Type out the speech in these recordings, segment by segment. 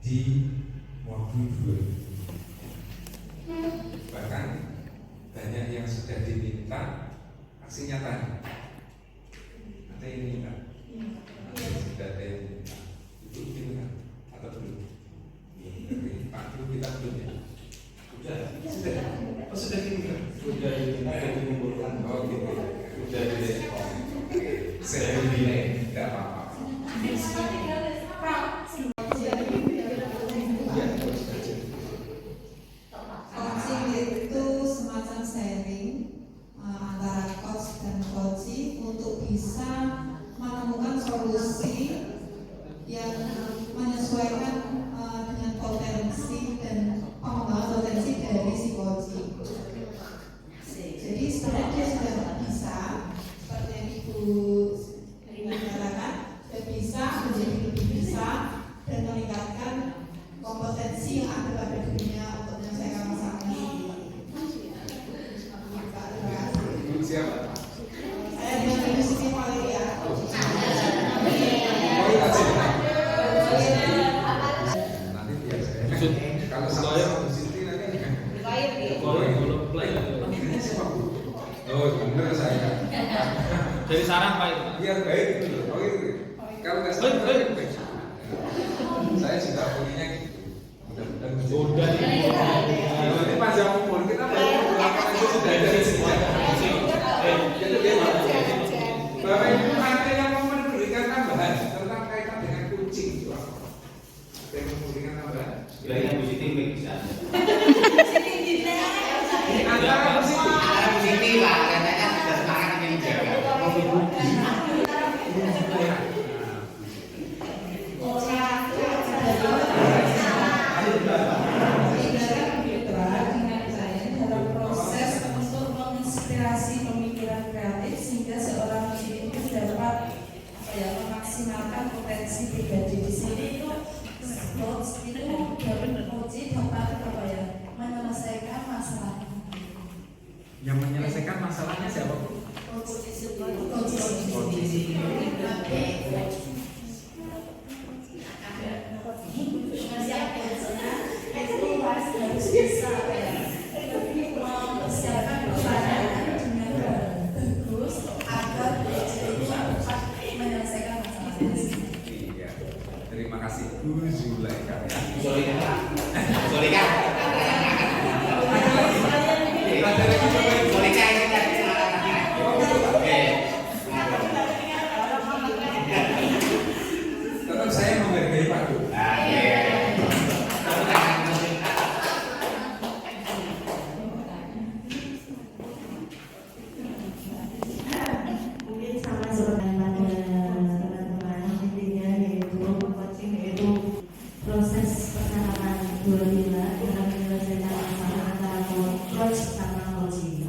di modul 2. Bahkan banyak yang sudah diminta aksi nyatanya. Ada yang minta, sudah ada yang minta. Itu minta atau belum? Dari Pak Guru kita belum ya? Sudah. Oh sudah diminta? Sudah dikumpulkan. Oh gitu. Sudah direspon. Saya dinilai tidak apa-apa. Coaching itu semacam sharing antara coach dan coachee untuk bisa menemukan solusi yang menyesuaikan dengan potensi dan pengembangan potensi dari si coachee. Jadi sebenarnya dia sudah bisa, seperti yang Ibu katakan, sudah bisa menjadi lebih bisa dan meningkatkan kompetensi yang ada pada dirinya untuk menyelesaikan masalah ini. Siapa? Saya dengan Ibu Siti Valeria. Nanti biasanya kalau saya Bu Siti nanti ini siapa Bu? Oh benar saya. Dari sarang Pak itu. Biar baik gitu loh. Oh itu. Kalau nggak salah baik. Saya juga punya gitu. Mudah-mudahan. Ini panjang umur kita itu sudah ada di sini. Jadi dia Bapak Ibu ada yang mau memberikan tambahan tentang kaitan dengan kucing itu apa? Ada yang mau memberikan tambahan? Bilangnya Bu Siti bisa. Antara Bu Siti lah, katanya sudah semangat ingin menjaga. Memaksimalkan potensi pribadi di sini itu coach itu dapat menyelesaikan masalah. yang menyelesaikan masalahnya siapa Bu? Iya. Terima kasih Bu Zulaika. Zulaika. Tetap saya menghargai Pak Bu. Mungkin sama seperti teman-teman intinya yaitu coaching yaitu proses percakapan dua pihak dalam menyelesaikan masalah antara coach sama coaching.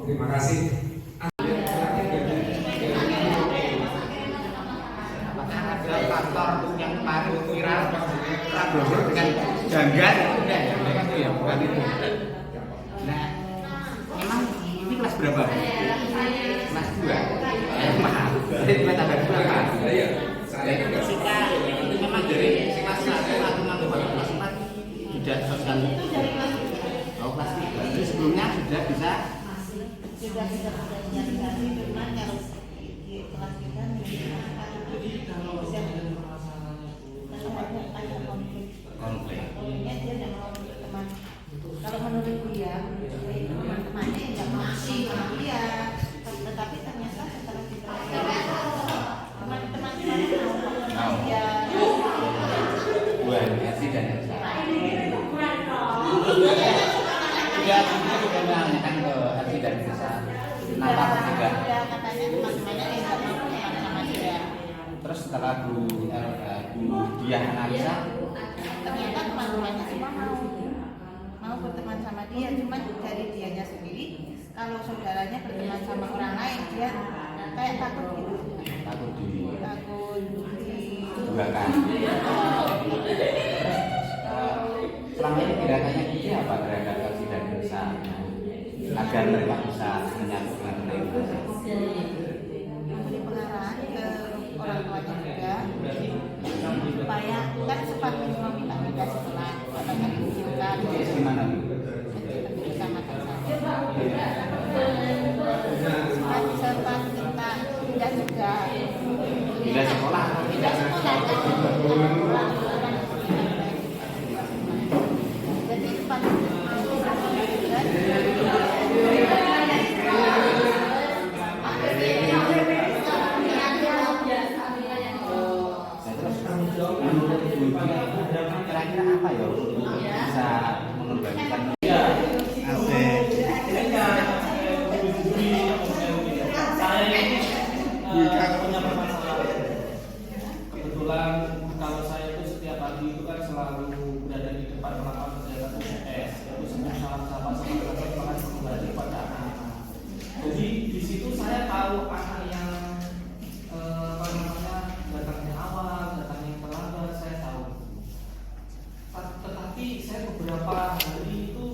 Terima kasih. Faktor yang paling viral dengan janggal udah ya mereka tuh ya bukan itu. Nah, memang ini kelas berapa? Kelas 2. Maaf. Jadi kita tambah 2 kan? Iya. Saya juga Kita memang dari kelas 1 atau kelas 4 sudah sosial. Oh, kelas 3. Jadi sebelumnya sudah bisa Sudah bisa belajar cuman kalau di kelas kita konfliknya dia tidak mau teman. Kalau menurut dia teman-temannya tidak mau sama dia, tetapi ternyata setelah kita teman-temannya mau dia buat versi dan sudah menanyakan ke versi dan bisa kenapa tidak katanya teman-temannya tidak mau teman sama dia. terus setelah Bu dia analisa Ternyata teman-temannya semua mau berteman sama dia, cuma dari dianya sendiri kalau saudaranya berteman sama orang lain dia kayak takut gitu, takut didugakan. Terus selama ini gerakannya dia apa terhadap versi dan dosa? agar mereka bisa menyatu dengan baik. Memberi pengarahan ke orang tuanya juga supaya kan sempat meminta pindah sekolah katanya diizinkan Gimana? di kecamatan saya sempat minta pindah juga Pindah sekolah. pindah sekolah jadi sempat Kira-kira apa ya bisa mengembalikan? Saya ini punya permasalahan. Kebetulan kalau saya itu setiap pagi itu kan selalu berada di depan melakukan kegiatan UPS, yaitu semua salam-sapa semangat kembali pada anak-anak. Jadi di situ saya tahu anak yang datangnya awal, datangnya terlambat, saya tahu. Tetapi saya beberapa hari itu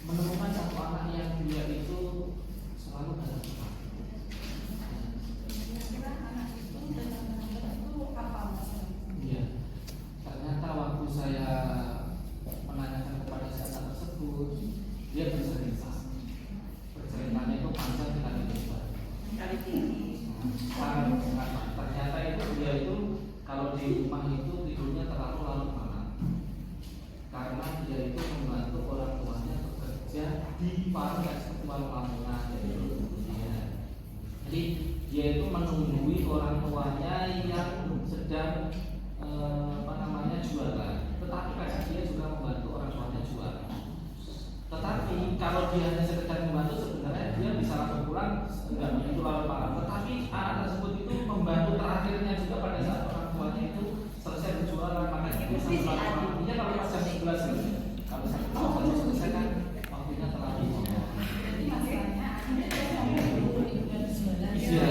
menemukan satu anak yang dia itu selalu datang tepat. Iya. Ternyata waktu saya menanyakan kepada si anak tersebut, dia bercerita. Berceritanya itu panjang sekali lebar. Ternyata itu dia itu kalau di rumah itu tidurnya terlalu larut malam karena dia itu membantu orang tuanya bekerja di warung seperti warung Lamongan jadi dia itu menunggui orang tuanya yang sedang jualan, tetapi kadang dia juga membantu orang tuanya jualan. Tetapi kalau dia hanya sekedar membantu, sebenarnya dia bisa langsung pulang enggak begitu larut malam. Tetapi anak tersebut itu membantu terakhirnya juga pada saat orang tuanya itu selesai berjualan, makanya itu sampai larut malam. Dia kalau pas jam 11 selesai, kalau sampai jam 11 selesai kan waktunya terlalu lama. Jadi masalahnya Iya.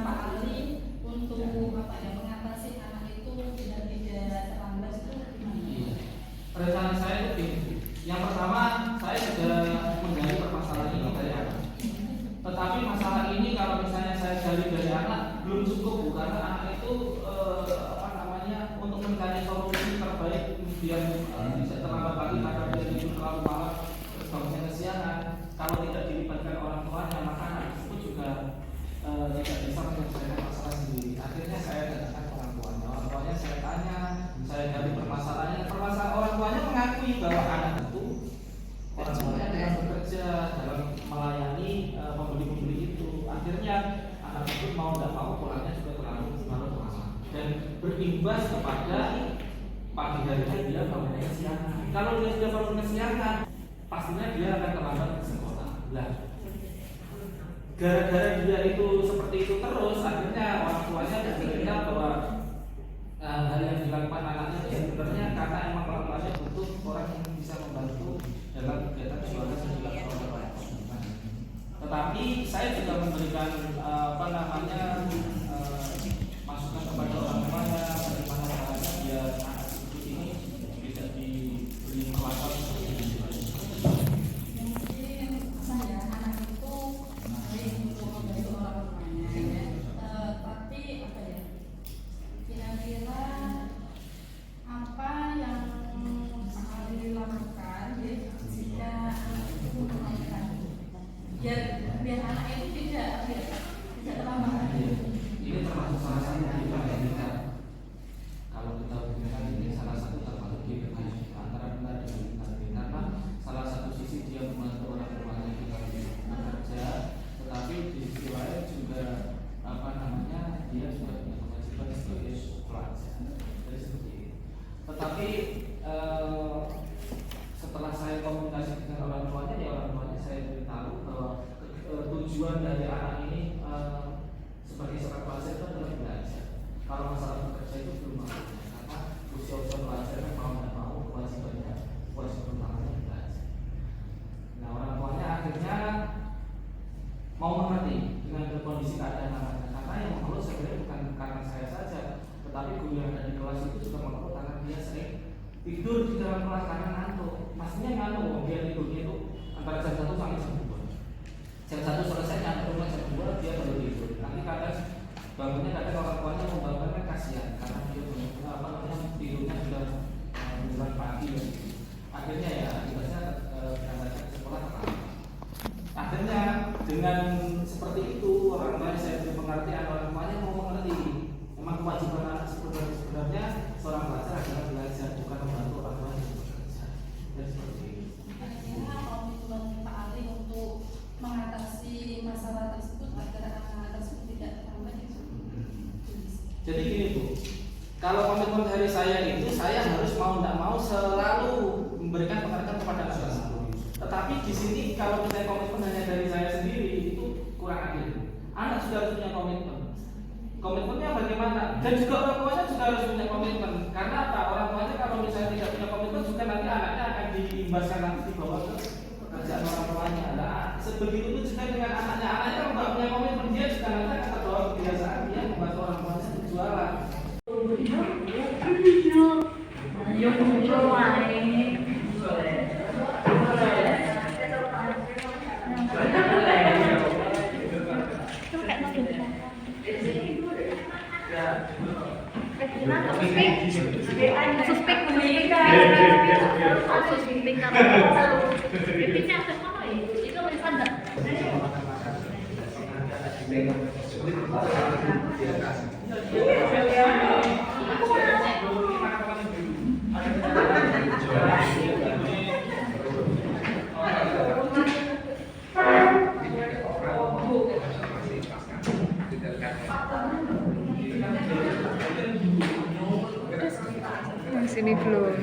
Pak Ali untuk mengatasi anak itu tidak terlambat itu gimana? Rencana saya itu begini. Yang pertama, saya sudah menggali permasalahan ini dari anak. Tetapi masalah ini kalau misalnya saya gali dari anak belum cukup, Bu, karena anak itu untuk mencari solusi terbaik biar bisa terlambat lagi karena dia tidur terlalu malam terus bangunnya kesiangan. Kalau tidak dilibatkan orang tuanya, maka anak tersebut juga tidak bisa menyelesaikan masalah sendiri. Akhirnya saya datangkan orang tuanya saya tanya, saya gali permasalahannya. Permasalahan orang tuanya mengakui bahwa anak itu orang tuanya dalam bekerja, dalam melayani pembeli-pembeli itu. Akhirnya anak itu mau tidak mau pulangnya juga terlalu malam dan berimbas kepada pagi hari dia bangunnya kesiangan. Kalau dia sudah bangun kesiangan, pastinya dia akan terlambat ke sekolah. Nah, gara-gara dia itu seperti itu terus, akhirnya orang tuanya bercerita bahwa hal yang dilakukan anaknya itu sebenarnya karena emang orang tuanya butuh orang yang bisa membantu dalam kegiatan jualan yang dilakukan oleh orang tua. Tetapi saya juga memberikan masukan kepada orang tuanya bagaimana caranya biar anak seperti ini tidak diberi perlakuan seperti ini. Biar anak itu tidak terlambat. Ini termasuk salah satu dinamika. Kalau kita gunakan ini salah satu termasuk dinamika antara benar dan benar. Karena salah satu sisi dia membantu orang tuanya kita bekerja, tetapi di sisi lain juga dia juga punya kewajiban sebagai pelajar. Jadi seperti itu. Tetapi setelah saya komunikasi dengan orang tuanya, saya beritahu bahwa tujuan dari anak ini sebagai seorang pelajar itu adalah belajar. Kalau masalah bekerja itu belum masuknya, karena usia pelajar kan mau tidak mau kewajiban utamanya belajar. Nah, orang tuanya akhirnya mau mengerti dengan kondisi keadaan anaknya, karena yang mengeluh sebenarnya bukan karena saya saja, tetapi guru yang ada di kelas itu juga mengeluh karena dia sering tidur di dalam kelas karena ngantuk. Pastinya ngantuk, dia tidurnya itu antara jam 1 sampai jam 2. Jam 1 selesai nyampe rumah jam 2 dia baru tidur. Nanti kadang bangunnya kadang orang tuanya membangunkan kasihan karena dia tidurnya sudah menjelang pagi. Akhirnya ya akibatnya berangkat ke sekolah terlambat. Akhirnya dengan seperti itu orang tua saya beri pengertian, orang tuanya mau mengerti. Memang kewajiban anak sebenarnya seorang pelajar adalah belajar, bukan membantu orang tua yang bekerja. Dan seperti itu. Kira-kira komitmen Pak Ali untuk mengatasi masalah tersebut agar anak-anak tersebut tidak terlambat itu. Jadi gini Bu, kalau komitmen dari saya itu saya harus mau tidak mau selalu memberikan pengertian kepada anak-anak. Tetapi di sini kalau misalnya komitmen hanya dari saya sendiri itu kurang adil. Anak sudah harus punya komitmen. Komitmennya bagaimana? Dan juga orang tuanya juga harus punya komitmen. Karena apa? Orang tuanya kalau misalnya tidak punya komitmen juga nanti anaknya akan diimbaskan nanti dibawa ke pekerjaan orang tuanya. Nah, sebegitu itu juga dengan anaknya. Anaknya kalau nggak punya komitmen dia juga nanti akan terbawa kebiasaan dia membantu orang tuanya berjualan. Sini belum.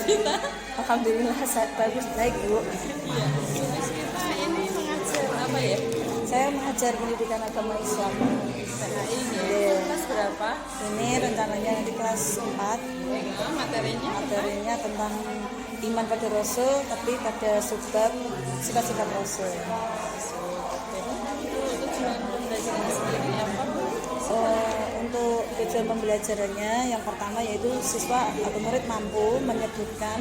kita. Alhamdulillah bagus, baik Bu. Iya, tugas kita ini mengajar apa ya? Saya mengajar pendidikan agama Islam. PAI ya. Iya. Kelas berapa? Ini rencananya nanti kelas 4. Materinya Materinya tentang iman pada Rasul, tapi pada subbab sifat-sifat Rasul. itu tujuan pembelajaran sendiri apa? Untuk tujuan pembelajarannya yang pertama yaitu siswa atau murid mampu menyebutkan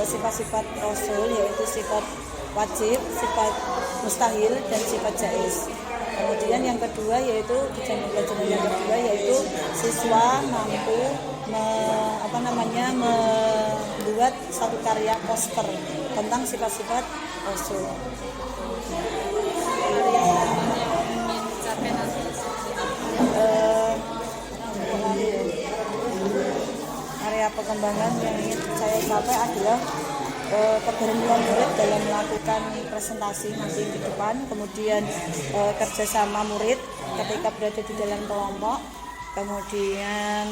sifat-sifat Rasul, yaitu sifat wajib, sifat mustahil, dan sifat jaiz. Kemudian yang kedua yaitu tujuan pembelajaran yang kedua yaitu siswa mampu membuat satu karya poster tentang sifat-sifat Rasul. Ingin capai nanti Area perkembangan yang ingin saya capai adalah keberanian murid dalam melakukan presentasi nanti di depan, kemudian kerjasama murid ketika berada di dalam kelompok, kemudian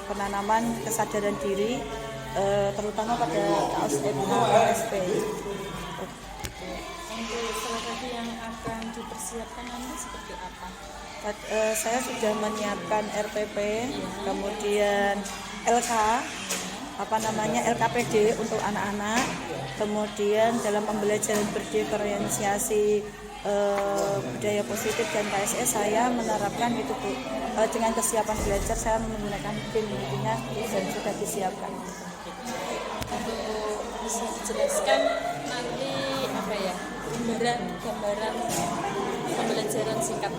penanaman kesadaran diri terutama pada KSP. untuk strategi yang akan dipersiapkan nanti seperti apa? Saya sudah menyiapkan RPP, kemudian LKPD untuk anak-anak, kemudian dalam pembelajaran berdiferensiasi budaya positif dan KSS saya menerapkan itu Bu. Dengan kesiapan belajar saya menggunakan BIM intinya dan sudah disiapkan. Untuk bisa dijelaskan nanti apa ya, gambaran pembelajaran singkat.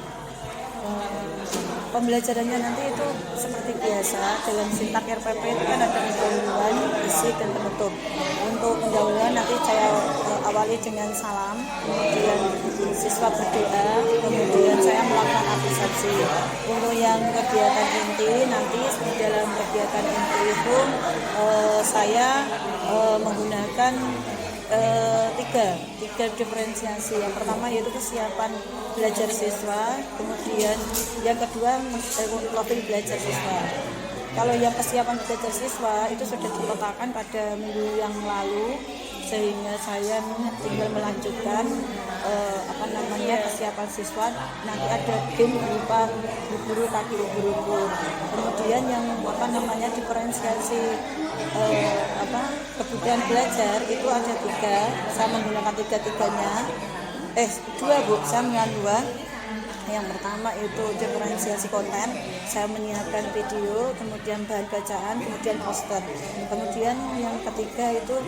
Pembelajarannya nanti itu seperti biasa dalam sintak RPP itu kan ada pendahuluan, isi, dan penutup. Untuk pendahuluan nanti saya awali dengan salam, kemudian siswa berdoa, kemudian saya melakukan abisasi. Untuk yang kegiatan inti nanti dalam kegiatan inti itu saya menggunakan tiga diferensiasi. Yang pertama yaitu kesiapan belajar siswa, kemudian yang kedua profil belajar siswa. Kalau yang kesiapan belajar siswa itu sudah dipetakan pada minggu yang lalu, sehingga saya tinggal melanjutkan kesiapan siswa. Nanti ada BIM berupa guru kaki guru. Kemudian yang diferensiasi kebutuhan belajar itu ada 3. Saya menggunakan dua Bu, saya menggunakan 2. Yang pertama itu diferensiasi konten, saya menyiapkan video, kemudian bahan bacaan, kemudian poster. Kemudian yang ketiga itu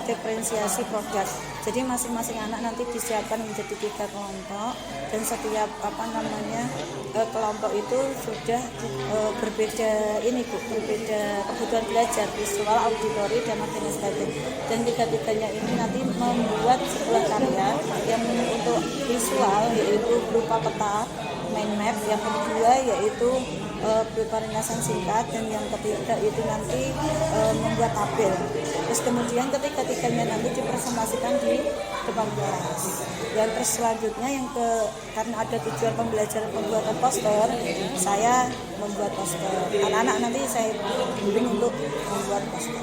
diferensiasi produk. Jadi masing-masing anak nanti disiapkan menjadi 3 kelompok, dan setiap kelompok itu sudah berbeda berbeda kebutuhan belajar, visual, auditori, dan administratif. Dan tiga-tiganya ini nanti membuat sebuah karya yang untuk visual yaitu berupa peta, mind map, yang kedua yaitu berupa ringkasan singkat, dan yang ketiga itu nanti membuat tabel. Terus kemudian ketiga-tiganya nanti dipresentasikan di depan kelas. Dan terus selanjutnya karena ada tujuan pembelajaran pembuatan poster, saya membuat poster. Anak-anak nanti saya bimbing untuk membuat poster.